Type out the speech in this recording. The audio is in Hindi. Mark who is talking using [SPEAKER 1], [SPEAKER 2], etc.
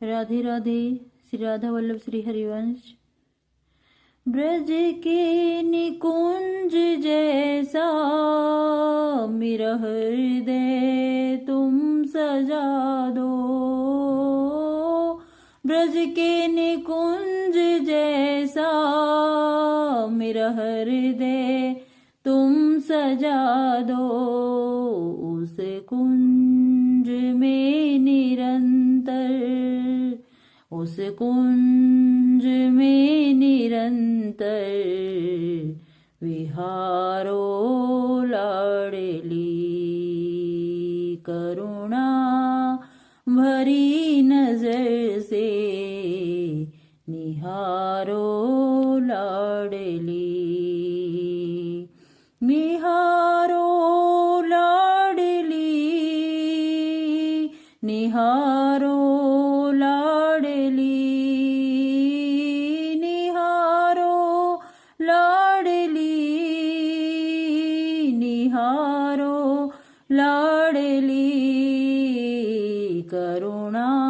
[SPEAKER 1] राधे राधे। श्री राधा वल्लभ श्री हरिवंश। ब्रज के निकुंज जैसा मेरा हृदय तुम सजा दो। ब्रज के निकुंज जैसा मेरा हृदय तुम सजा दो। उस कुंज में निरंतर, उस कुंज में निरंतर विहारो लाडली। करुणा भरी नजर से निहारो लाडली। निहारो लाडली, निहारो लाडली, निहारो लाडली, निहारो लाडली। करुणा